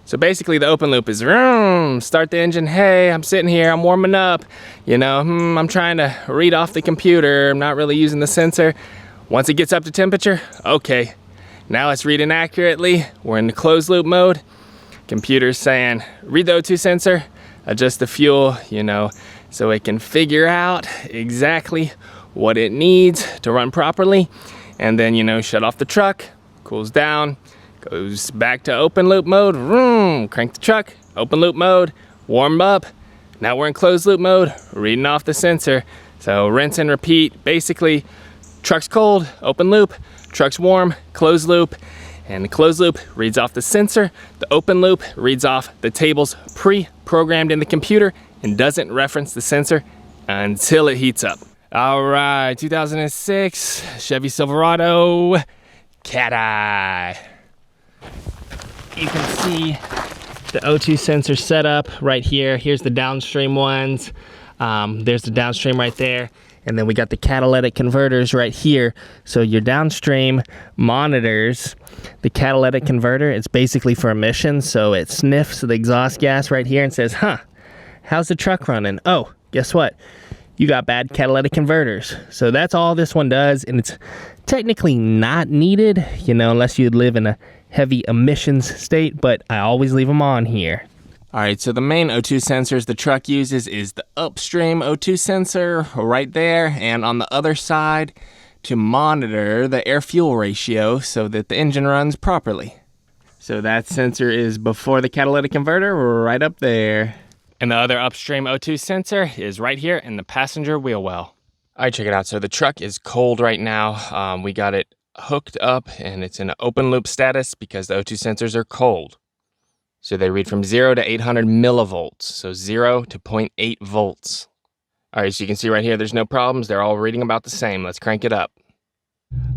So basically the open loop is start the engine. Hey, I'm sitting here, I'm warming up. You know, I'm trying to read off the computer. I'm not really using the sensor. Once it gets up to temperature, okay, now it's reading accurately. We're in the closed loop mode. Computer's saying, read the O2 sensor, adjust the fuel, you know, so it can figure out exactly what it needs to run properly. And then, you know, shut off the truck, cools down, goes back to open loop mode, crank the truck, open loop mode, warm up. Now we're in closed loop mode, reading off the sensor. So rinse and repeat. Basically, truck's cold, open loop, truck's warm, closed loop. And the closed loop reads off the sensor. The open loop reads off the tables pre-programmed in the computer and doesn't reference the sensor until it heats up. All right, 2006 Chevy Silverado, cat eye. You can see the O2 sensor setup right here. Here's the downstream ones. There's the downstream right there. And then we got the catalytic converters right here. So your downstream monitors the catalytic converter. It's basically for emissions. So it sniffs the exhaust gas right here and says, how's the truck running? Oh, guess what? You got bad catalytic converters. So that's all this one does. And it's technically not needed, you know, unless you live in a heavy emissions state, but I always leave them on here. All right, so the main O2 sensors the truck uses is the upstream O2 sensor right there, and on the other side to monitor the air-fuel ratio so that the engine runs properly. So that sensor is before the catalytic converter, right up there. And the other upstream O2 sensor is right here in the passenger wheel well. All right, check it out. So the truck is cold right now. We got it hooked up and it's in an open loop status because the O2 sensors are cold. So they read from 0 to 800 millivolts, so 0 to 0.8 volts. All right, so you can see right here, there's no problems. They're all reading about the same. Let's crank it up.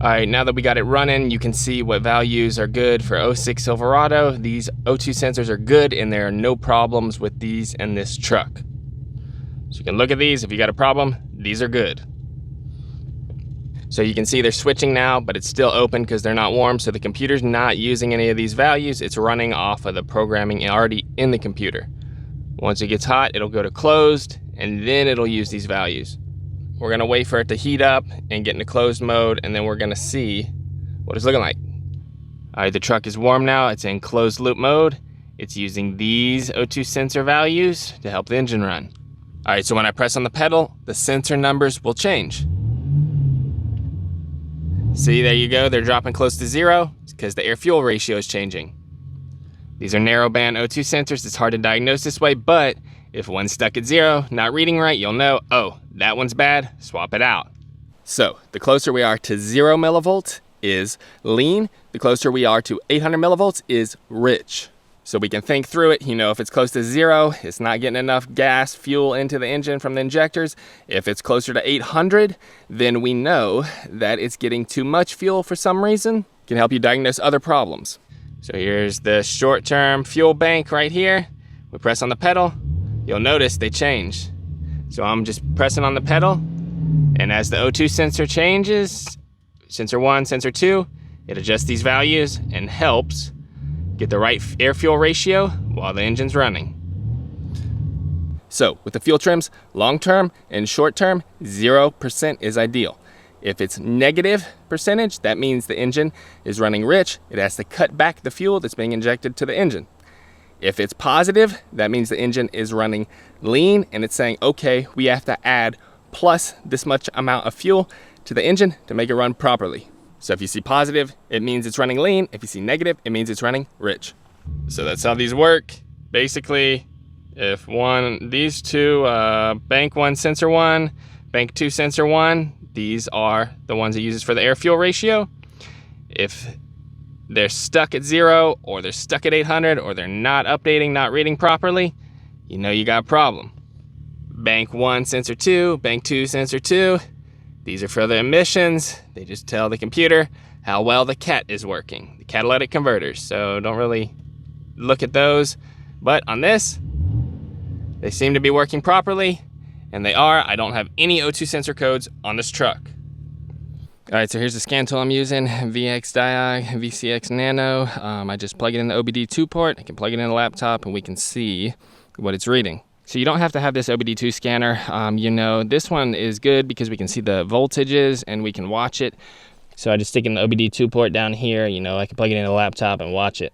All right, now that we got it running, you can see what values are good for 06 Silverado. These O2 sensors are good, and there are no problems with these and this truck. So you can look at these. If you got a problem, these are good. So you can see they're switching now, but it's still open because they're not warm. So the computer's not using any of these values. It's running off of the programming already in the computer. Once it gets hot, it'll go to closed, and then it'll use these values. We're gonna wait for it to heat up and get into closed mode, and then we're gonna see what it's looking like. All right, the truck is warm now. It's in closed loop mode. It's using these O2 sensor values to help the engine run. All right, so when I press on the pedal, the sensor numbers will change. See, there you go, they're dropping close to 0 because the air-fuel ratio is changing. These are narrowband O2 sensors. It's hard to diagnose this way, but if one's stuck at 0, not reading right, you'll know, oh, that one's bad, swap it out. So the closer we are to 0 millivolts is lean. The closer we are to 800 millivolts is rich. So we can think through it. You know, if it's close to 0, it's not getting enough gas, fuel into the engine from the injectors. If it's closer to 800, then we know that it's getting too much fuel for some reason. Can help you diagnose other problems. So here's the short-term fuel bank right here. We press on the pedal, you'll notice they change. So I'm just pressing on the pedal, and as the O2 sensor changes, sensor 1, sensor 2, it adjusts these values and helps get the right air-fuel ratio while the engine's running. So with the fuel trims, long-term and short-term, 0% is ideal. If it's negative percentage, that means the engine is running rich. It has to cut back the fuel that's being injected to the engine. If it's positive, that means the engine is running lean and it's saying, okay, we have to add plus this much amount of fuel to the engine to make it run properly. So if you see positive, it means it's running lean. If you see negative, it means it's running rich. So that's how these work. Basically, if these two, bank 1, sensor 1, bank 2, sensor 1, these are the ones it uses for the air-fuel ratio. If they're stuck at 0, or they're stuck at 800, or they're not updating, not reading properly, you know you got a problem. Bank 1, sensor 2, bank 2, sensor 2. These are for the emissions. They just tell the computer how well the cat is working, the catalytic converters. So don't really look at those. But on this, they seem to be working properly, and they are. I don't have any O2 sensor codes on this truck. All right, so here's the scan tool I'm using, VX Diag, VCX Nano. I just plug it in the OBD2 port. I can plug it in the laptop and we can see what it's reading. So you don't have to have this OBD2 scanner. You know, this one is good because we can see the voltages and we can watch it. So I just stick in the OBD2 port down here. You know, I can plug it in the laptop and watch it.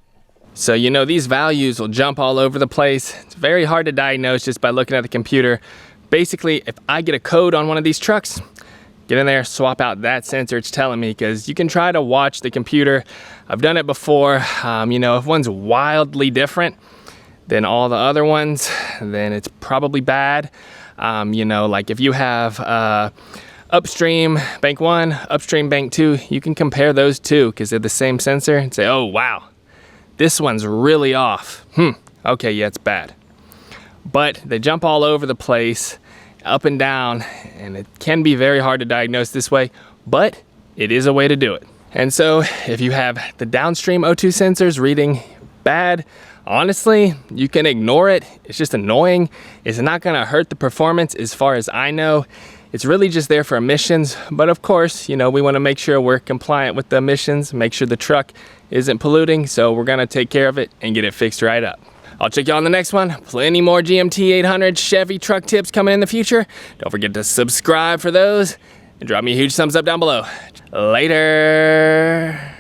So, you know, these values will jump all over the place. It's very hard to diagnose just by looking at the computer. Basically, if I get a code on one of these trucks, get in there, swap out that sensor it's telling me, because you can try to watch the computer. I've done it before. You know, if one's wildly different than all the other ones, then it's probably bad. You know, like if you have upstream bank 1, upstream bank 2, you can compare those two because they're the same sensor and say, oh, wow, this one's really off. Okay, yeah, it's bad. But they jump all over the place, up and down, and it can be very hard to diagnose this way, but it is a way to do it. And so if you have the downstream O2 sensors reading bad, honestly, you can ignore it. It's just annoying. It's not gonna hurt the performance as far as I know. It's really just there for emissions, but of course, you know, we wanna make sure we're compliant with the emissions, make sure the truck isn't polluting, so we're gonna take care of it and get it fixed right up. I'll check you on the next one. Plenty more GMT 800 Chevy truck tips coming in the future. Don't forget to subscribe for those and drop me a huge thumbs up down below. Later.